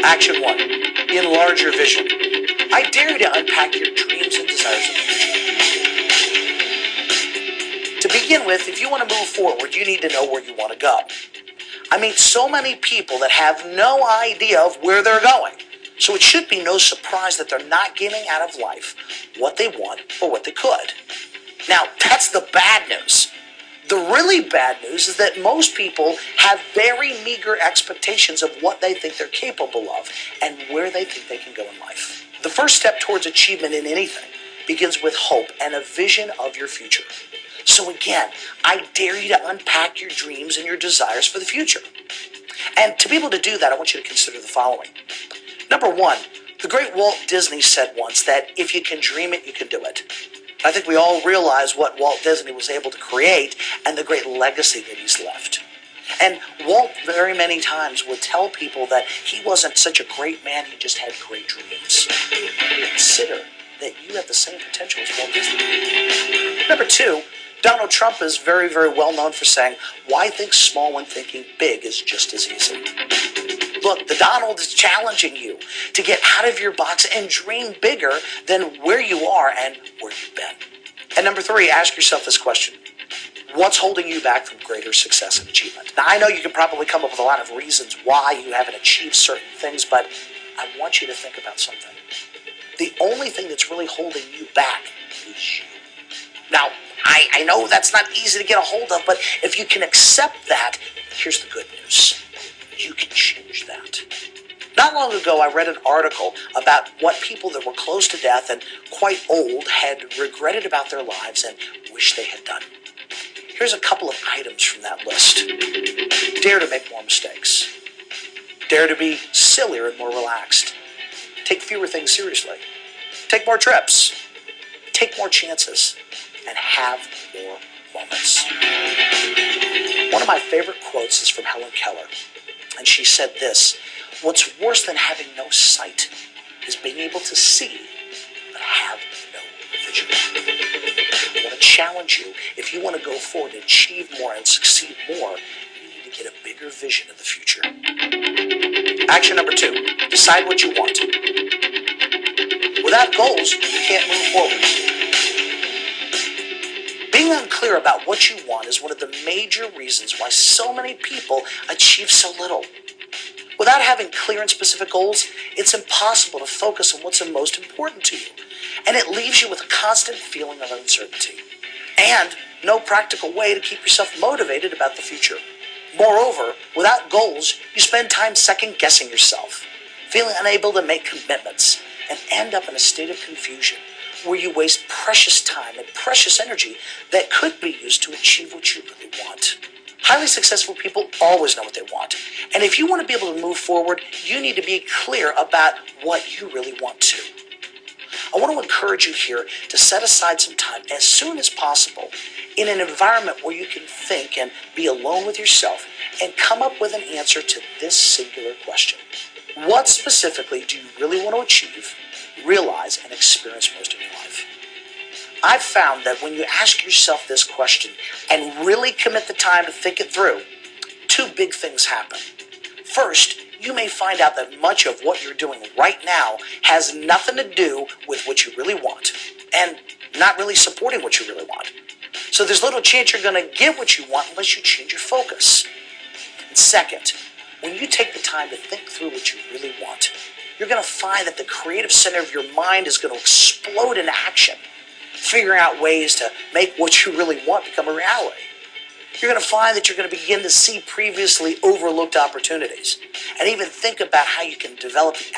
Action 1. Enlarge your vision. I dare you to unpack your dreams and desires of the future. To begin with, if you want to move forward, you need to know where you want to go. I meet so many people that have no idea of where they're going. So it should be no surprise that they're not getting out of life what they want or what they could. Now, that's the bad news. The really bad news is that most people have very meager expectations of what they think they're capable of and where they think they can go in life. The first step towards achievement in anything begins with hope and a vision of your future. So again, I dare you to unpack your dreams and your desires for the future. And to be able to do that, I want you to consider the following. Number 1, the great Walt Disney said once that if you can dream it, you can do it. I think we all realize what Walt Disney was able to create and the great legacy that he's left. And Walt very many times would tell people that he wasn't such a great man, he just had great dreams. Consider that you have the same potential as Walt Disney. Number 2, Donald Trump is very, very well known for saying, why think small when thinking big is just as easy? Look, the Donald is challenging you to get out of your box and dream bigger than where you are and where you've been. And number 3, ask yourself this question. What's holding you back from greater success and achievement? Now, I know you can probably come up with a lot of reasons why you haven't achieved certain things, but I want you to think about something. The only thing that's really holding you back is you. Now, I know that's not easy to get a hold of, but if you can accept that, here's the good news. You can change that. Not long ago, I read an article about what people that were close to death and quite old had regretted about their lives and wished they had done. Here's a couple of items from that list. Dare to make more mistakes. Dare to be sillier and more relaxed. Take fewer things seriously. Take more trips. Take more chances. And have more moments. One of my favorite quotes is from Helen Keller. And she said this, what's worse than having no sight is being able to see but have no vision. I want to challenge you, if you want to go forward and achieve more and succeed more, you need to get a bigger vision of the future. Action number 2, decide what you want. Without goals, you can't move forward. Being unclear about what you want is one of the major reasons why so many people achieve so little. Without having clear and specific goals, it's impossible to focus on what's most important to you, and it leaves you with a constant feeling of uncertainty, and no practical way to keep yourself motivated about the future. Moreover, without goals, you spend time second-guessing yourself, feeling unable to make commitments, and end up in a state of confusion, where you waste precious time and precious energy that could be used to achieve what you really want. Highly successful people always know what they want. And if you want to be able to move forward, you need to be clear about what you really want to. I want to encourage you here to set aside some time as soon as possible in an environment where you can think and be alone with yourself and come up with an answer to this singular question. What specifically do you really want to achieve, realize, and experience most in your life? I've found that when you ask yourself this question and really commit the time to think it through, 2 big things happen. First, you may find out that much of what you're doing right now has nothing to do with what you really want and not really supporting what you really want. So there's little chance you're going to get what you want unless you change your focus. And second, when you take the time to think through what you really want, you're going to find that the creative center of your mind is going to explode into action, figuring out ways to make what you really want become a reality. You're going to find that you're going to begin to see previously overlooked opportunities and even think about how you can develop the